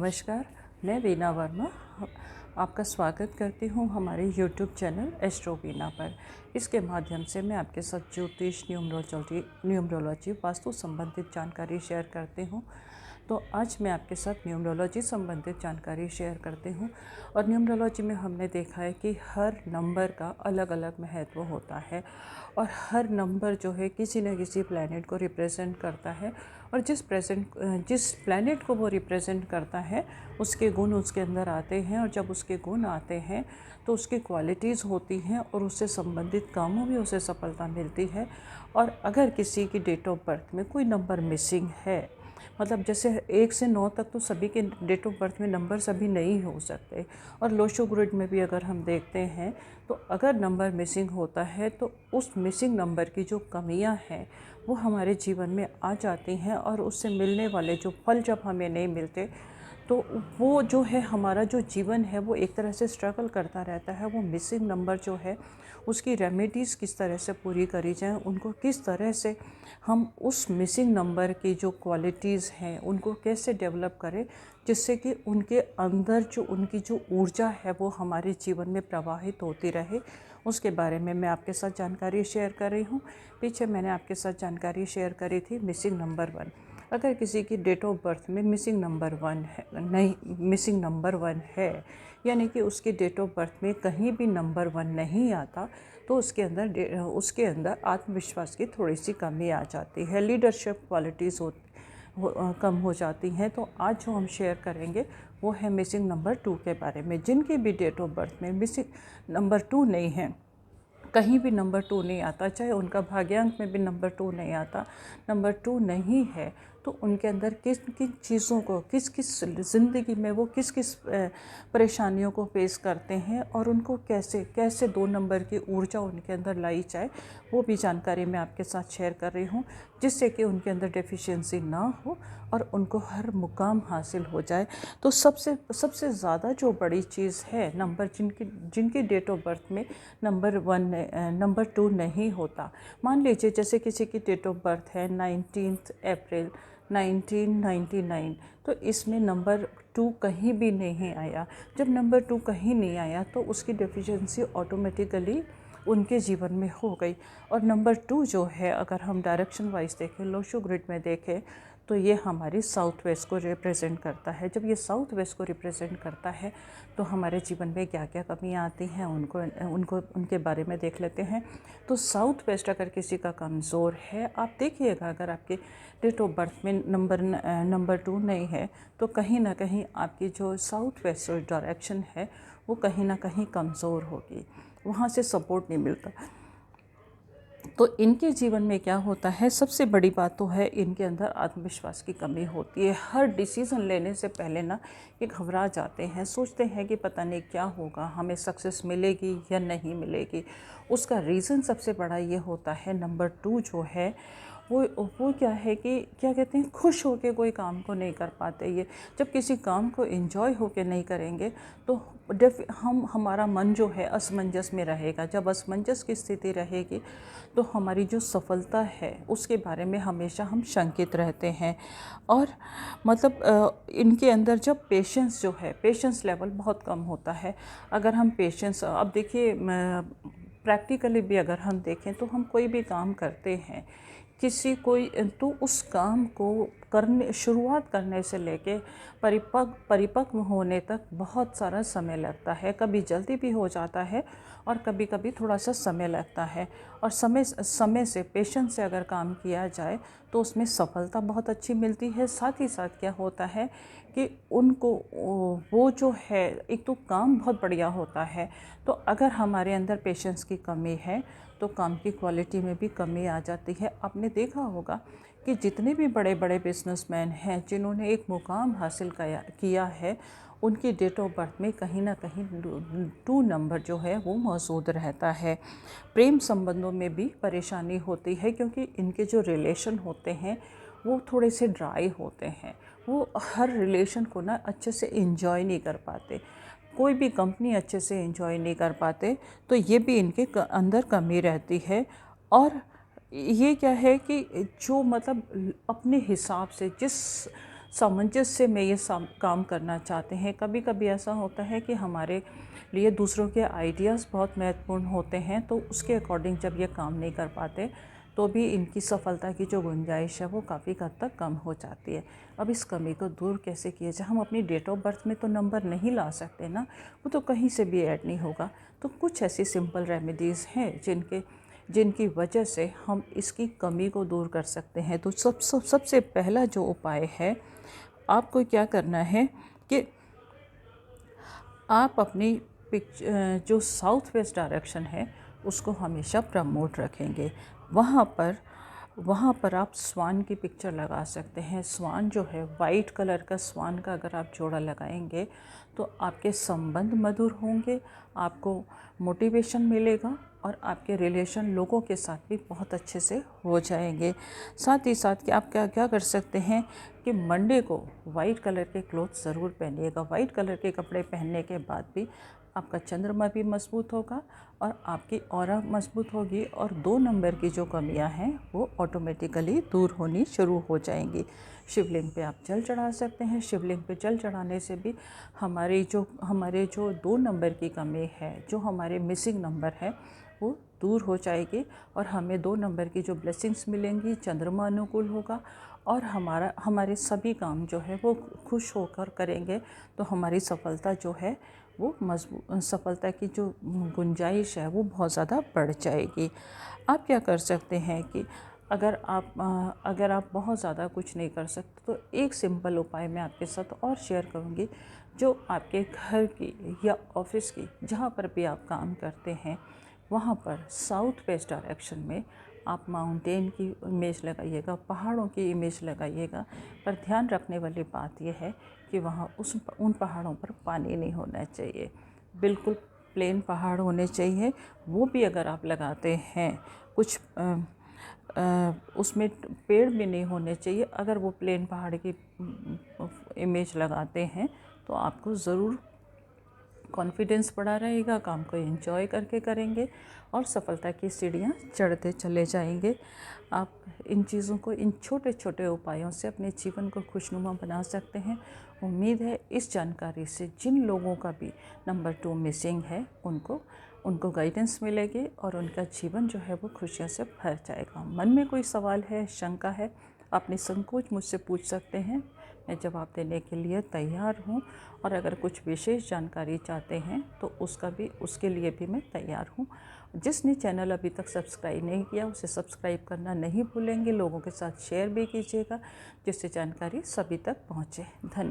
नमस्कार, मैं वीना वर्मा आपका स्वागत करती हूँ हमारे YouTube चैनल एस्ट्रो वीना पर। इसके माध्यम से मैं आपके साथ ज्योतिष, न्यूमरोलॉजी, वास्तु संबंधित जानकारी शेयर करती हूँ। तो आज मैं आपके साथ न्यूमरोलॉजी संबंधित जानकारी शेयर करती हूँ। और न्यूमरोलॉजी में हमने देखा है कि हर नंबर का अलग अलग महत्व होता है और हर नंबर जो है किसी न किसी प्लैनेट को रिप्रेजेंट करता है। और जिस प्लैनेट को वो रिप्रेजेंट करता है उसके गुण उसके अंदर आते हैं, और जब उसके गुण आते हैं तो उसकी क्वालिटीज़ होती हैं और उससे संबंधित कामों में उसे सफलता मिलती है। और अगर किसी की डेट ऑफ बर्थ में कोई नंबर मिसिंग है, मतलब जैसे 1 से 9 तक तो सभी के डेट ऑफ बर्थ में नंबर सभी नहीं हो सकते, और लोशो ग्रिड में भी अगर हम देखते हैं तो अगर नंबर मिसिंग होता है तो उस मिसिंग नंबर की जो कमियां हैं वो हमारे जीवन में आ जाती हैं, और उससे मिलने वाले जो फल जब हमें नहीं मिलते तो वो जो है हमारा जो जीवन है वो एक तरह से स्ट्रगल करता रहता है। वो मिसिंग नंबर जो है उसकी रेमेडीज़ किस तरह से पूरी करी जाएं, उनको किस तरह से हम उस मिसिंग नंबर की जो क्वालिटीज़ हैं उनको कैसे डेवलप करें, जिससे कि उनके अंदर जो उनकी जो ऊर्जा है वो हमारे जीवन में प्रवाहित होती रहे, उसके बारे में मैं आपके साथ जानकारी शेयर कर रही हूँ। पीछे मैंने आपके साथ जानकारी शेयर करी थी मिसिंग नंबर 1। अगर किसी की डेट ऑफ बर्थ में मिसिंग नंबर 1 है, नहीं मिसिंग नंबर 1 है, यानी कि उसकी डेट ऑफ बर्थ में कहीं भी नंबर 1 नहीं आता, तो उसके अंदर आत्मविश्वास की थोड़ी सी कमी आ जाती है, लीडरशिप क्वालिटीज़ कम हो जाती हैं। तो आज जो हम शेयर करेंगे वो है मिसिंग नंबर 2 के बारे में। जिनकी भी डेट ऑफ बर्थ में मिसिंग नंबर 2 नहीं है, कहीं भी नंबर 2 नहीं आता, चाहे उनका भाग्यांक में भी नंबर 2 नहीं आता, नंबर 2 नहीं है, तो उनके अंदर किस किन चीज़ों को किस किस ज़िंदगी में वो किस किस परेशानियों को फेस करते हैं, और उनको कैसे कैसे 2 नंबर की ऊर्जा उनके अंदर लाई जाए, वो भी जानकारी मैं आपके साथ शेयर कर रही हूँ, जिससे कि उनके अंदर डेफिशिएंसी ना हो और उनको हर मुकाम हासिल हो जाए। तो सबसे ज़्यादा जो बड़ी चीज़ है, नंबर जिनकी डेट ऑफ बर्थ में नंबर 2 नहीं होता। मान लीजिए जैसे किसी की डेट ऑफ बर्थ है 19 अप्रैल 1999, तो इसमें नंबर 2 कहीं भी नहीं आया। जब नंबर 2 कहीं नहीं आया तो उसकी डेफिशिएंसी ऑटोमेटिकली उनके जीवन में हो गई। और नंबर 2 जो है, अगर हम डायरेक्शन वाइज देखें, लोशो ग्रिड में देखें, तो ये हमारी साउथ वेस्ट को रिप्रेजेंट करता है। जब ये साउथ वेस्ट को रिप्रेजेंट करता है तो हमारे जीवन में क्या क्या कमियां आती हैं उनके बारे में देख लेते हैं। तो साउथ वेस्ट अगर किसी का कमज़ोर है, आप देखिएगा अगर आपके डेट ऑफ बर्थ में नंबर 2 नहीं है तो कहीं ना कहीं आपकी जो साउथ वेस्ट डायरेक्शन है वो कहीं ना कहीं कमज़ोर होगी, वहाँ से सपोर्ट नहीं मिलता। तो इनके जीवन में क्या होता है, सबसे बड़ी बात तो है इनके अंदर आत्मविश्वास की कमी होती है। हर डिसीज़न लेने से पहले ना ये घबरा जाते हैं, सोचते हैं कि पता नहीं क्या होगा, हमें सक्सेस मिलेगी या नहीं मिलेगी। उसका रीज़न सबसे बड़ा ये होता है, नंबर 2 जो है वो क्या है कि क्या कहते हैं, खुश होकर कोई काम को नहीं कर पाते। ये जब किसी काम को एंजॉय होकर नहीं करेंगे तो हमारा मन जो है असमंजस में रहेगा। जब असमंजस की स्थिति रहेगी तो हमारी जो सफलता है उसके बारे में हमेशा हम शंकित रहते हैं। और मतलब इनके अंदर जब पेशेंस जो है, पेशेंस लेवल बहुत कम होता है। अगर हम पेशेंस, अब देखिए प्रैक्टिकली भी अगर हम देखें तो हम कोई भी काम करते हैं, तो उस काम को शुरुआत करने से लेके परिपक्व होने तक बहुत सारा समय लगता है। कभी जल्दी भी हो जाता है और कभी कभी थोड़ा सा समय लगता है। और समय से, पेशेंस से अगर काम किया जाए तो उसमें सफलता बहुत अच्छी मिलती है। साथ ही साथ क्या होता है कि उनको वो जो है, एक तो काम बहुत बढ़िया होता है। तो अगर हमारे अंदर पेशेंस की कमी है तो काम की क्वालिटी में भी कमी आ जाती है। आपने देखा होगा कि जितने भी बड़े बड़े बिजनेसमैन हैं जिन्होंने एक मुकाम हासिल किया है, उनकी डेट ऑफ बर्थ में कहीं ना कहीं 2 नंबर जो है वो मौजूद रहता है। प्रेम संबंधों में भी परेशानी होती है, क्योंकि इनके जो रिलेशन होते हैं वो थोड़े से ड्राई होते हैं। वो हर रिलेशन को ना अच्छे से एंजॉय नहीं कर पाते, कोई भी कंपनी अच्छे से एंजॉय नहीं कर पाते। तो ये भी इनके अंदर कमी रहती है। और ये क्या है कि जो मतलब अपने हिसाब से जिस सामंजस्य में ये काम करना चाहते हैं। कभी कभी ऐसा होता है कि हमारे लिए दूसरों के आइडियाज़ बहुत महत्वपूर्ण होते हैं, तो उसके अकॉर्डिंग जब ये काम नहीं कर पाते तो भी इनकी सफलता की जो गुंजाइश है वो काफ़ी हद तक कम हो जाती है। अब इस कमी को दूर कैसे किया जाए? हम अपनी डेट ऑफ बर्थ में तो नंबर नहीं ला सकते ना, वो तो कहीं से भी ऐड नहीं होगा। तो कुछ ऐसी सिंपल रेमेडीज़ हैं जिनकी वजह से हम इसकी कमी को दूर कर सकते हैं। तो सबसे पहला जो उपाय है, आपको क्या करना है कि आप अपनी जो साउथ वेस्ट डायरेक्शन है उसको हमेशा प्रमोट रखेंगे। वहाँ पर आप स्वान की पिक्चर लगा सकते हैं। स्वान जो है, वाइट कलर का स्वान का अगर आप जोड़ा लगाएंगे तो आपके संबंध मधुर होंगे, आपको मोटिवेशन मिलेगा और आपके रिलेशन लोगों के साथ भी बहुत अच्छे से हो जाएंगे। साथ ही साथ कि आप क्या क्या कर सकते हैं कि मंडे को वाइट कलर के क्लोथ ज़रूर पहनिएगा। वाइट कलर के कपड़े पहनने के बाद भी आपका चंद्रमा भी मजबूत होगा और आपकी ऑरा मजबूत होगी और 2 नंबर की जो कमियां हैं वो ऑटोमेटिकली दूर होनी शुरू हो जाएंगी। शिवलिंग पे आप जल चढ़ा सकते हैं। शिवलिंग पे जल चढ़ाने से भी हमारे जो 2 नंबर की कमी है, जो हमारे मिसिंग नंबर है, वो दूर हो जाएगी और हमें 2 नंबर की जो ब्लेसिंग्स मिलेंगी, चंद्रमा अनुकूल होगा और हमारे सभी काम जो है वो खुश होकर करेंगे। तो हमारी सफलता जो है वो सफलता की जो गुंजाइश है वो बहुत ज़्यादा बढ़ जाएगी। आप क्या कर सकते हैं कि अगर आप बहुत ज़्यादा कुछ नहीं कर सकते तो एक सिंपल उपाय मैं आपके साथ और शेयर करूँगी, जो आपके घर की या ऑफिस की जहाँ पर भी आप काम करते हैं वहाँ पर साउथ वेस्ट डायरेक्शन में आप माउंटेन की इमेज लगाइएगा, पहाड़ों की इमेज लगाइएगा। पर ध्यान रखने वाली बात यह है कि वहाँ उन पहाड़ों पर पानी नहीं होना चाहिए, बिल्कुल प्लेन पहाड़ होने चाहिए। वो भी अगर आप लगाते हैं कुछ उसमें पेड़ भी नहीं होने चाहिए। अगर वो प्लेन पहाड़ की इमेज लगाते हैं तो आपको ज़रूर कॉन्फिडेंस बढ़ा रहेगा, काम को एंजॉय करके करेंगे और सफलता की सीढ़ियाँ चढ़ते चले जाएंगे। आप इन चीज़ों को, इन छोटे छोटे उपायों से अपने जीवन को खुशनुमा बना सकते हैं। उम्मीद है इस जानकारी से जिन लोगों का भी नंबर 2 मिसिंग है उनको गाइडेंस मिलेगी और उनका जीवन जो है वो खुशियों से भर जाएगा। मन में कोई सवाल है, शंका है, आप निसंकोच मुझसे पूछ सकते हैं, मैं जवाब देने के लिए तैयार हूँ। और अगर कुछ विशेष जानकारी चाहते हैं तो उसके लिए भी मैं तैयार हूँ। जिसने चैनल अभी तक सब्सक्राइब नहीं किया उसे सब्सक्राइब करना नहीं भूलेंगे। लोगों के साथ शेयर भी कीजिएगा जिससे जानकारी सभी तक पहुँचे। धन्यवाद।